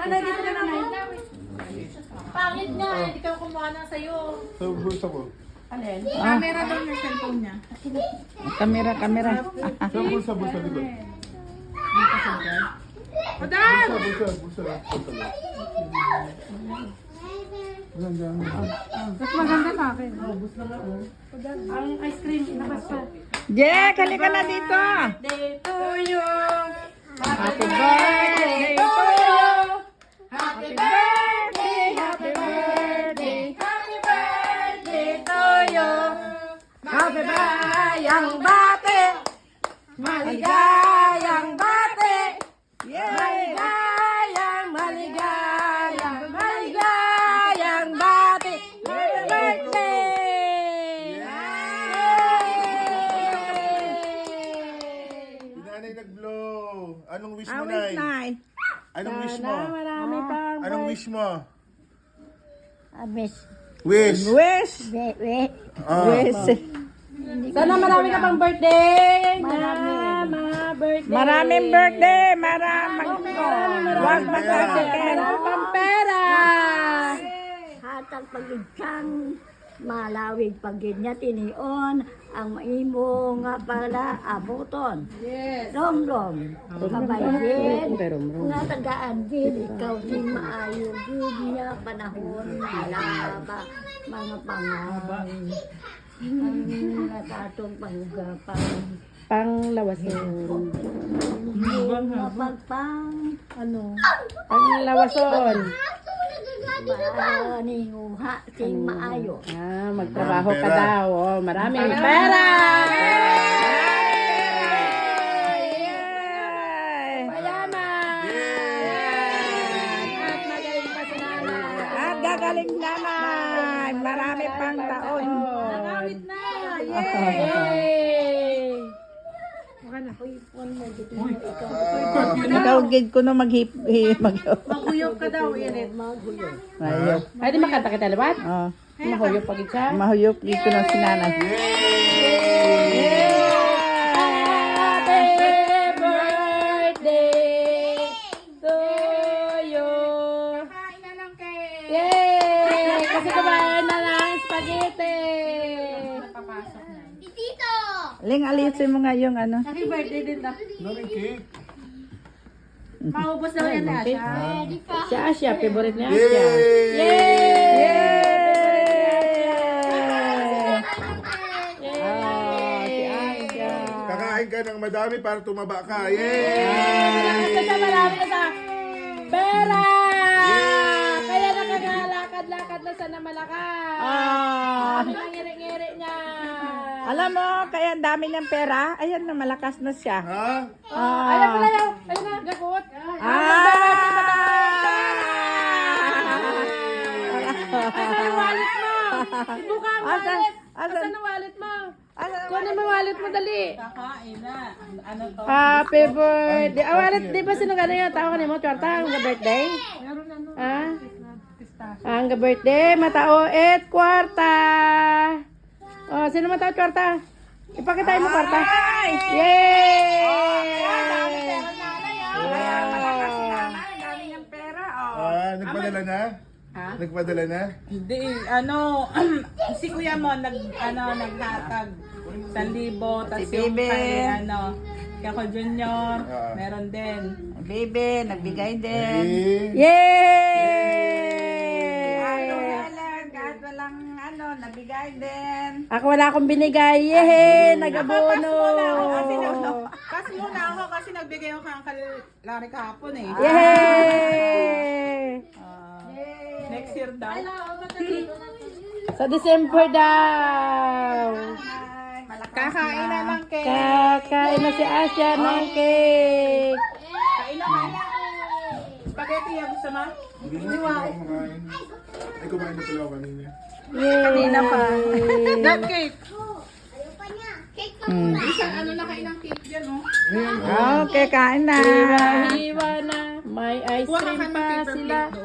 Nanay, dito ka nanay. Pangit nga, hindi ka kumuha na sa'yo. Sa bulsa ko. Alin? Camera daw yung cellphone niya. Kamera. Sa bulsa likod. Madam! Bulsa lang. Mas maganda sa akin. Ang ice cream, inabas ko. Jack, halika na dito. Day to you. Happy birthday to you. Happy birthday, happy birthday, happy birthday to you. Happy bayang bate, maligayang bate, maligayang bate. Happy birthday! Si nanay nag-blow. Anong wish mo, Awit nay? na. Anong wish mo? Marami pang Anong wish mo? Miss, Wish. Wish. Ah. Wish. Sana marami ka pang birthday. Marami. Birthday. Maraming birthday. Maraming. Huwag magkasikin. Marami pang pera. hatag pagitsang malawig pagid niya tinion ang imo nga pala abuton. Yes. Romrom, kabayin, nga tagaan din, ikaw din maayo din niya panahon, wala ba mga pangalan. Ang natatong panggapang, Panglawason. mga pagpang, Panglawason. ninguha, sing maayo. Magtrabaho ka daw. Oh, maraming pera. Payaman. At magaling pa si nanay. At gagaling naman. Marami pang taon. Nakawit na. Yay! Ikaw gid ko na maghip. Mahuyok ka daw, Irit. Mahuyop. Pwede makanta kita libat? Oh, Mahuyok pag isa. mahuyop gid ko na sinanay. Happy birthday to you. Kain na lang kay... Yay! Kasi kumain na ng spaghetti. Papasok na. Ling, alisin mo nga yung ano. Happy birthday din daw. Maraming cake. Maubos daw yan na siya. Si Asya, favorite niya Asya. Yay! Si Asya. Kakain ka ng madami para tumaba ka. Yay! Kasi marami na sa pera! Kaya nakagalakad-lakad na sana malakas. Kami ang ngiri-ngiri niya. Alam mo, kaya ang dami niyang pera. Ayan na, malakas na siya. Ha? Ayan pala yung, ayun na, gakot. Asan ang wallet mo? Ibuka ang wallet. Asan ang wallet mo? Kunin mo ang wallet mo, dali. Kakain na. Ano to? Happy birthday. Ah, wallet, di ba sino gano'n yung tao kanimo? Chorta, ang birthday? Ha? Ang birthday, matao, et kwarta. Oh, sino matao, kwarta? Ipakita mo kwarta. Yay! Nagpadala na? Nagpadala na? Hindi, si kuya mo naghatag 1,000, tapos Si yung Bebe. kay kay ako Junior, Ah. meron din. Baby, nagbigay din. Yay! Kahit walang nabigay din. Ako wala akong binigay. Yehey! Nagabono! Pass muna ako kasi nagbigay ako kang Larry kahapon eh. Yehey! Next year daw. Sa December daw. Kakain na ng cake. Kakain na si Asya ng cake. Kain na nga. Spaghetti yung gusto mo? Hindi mo kumakain. Ay, kumain na pala ako kanina. Yay! Kanina pa. That cake. Mm. Ano na kain ng cake dyan, oh? Okay, kain na. Hiwa na. May ice cream pa sila.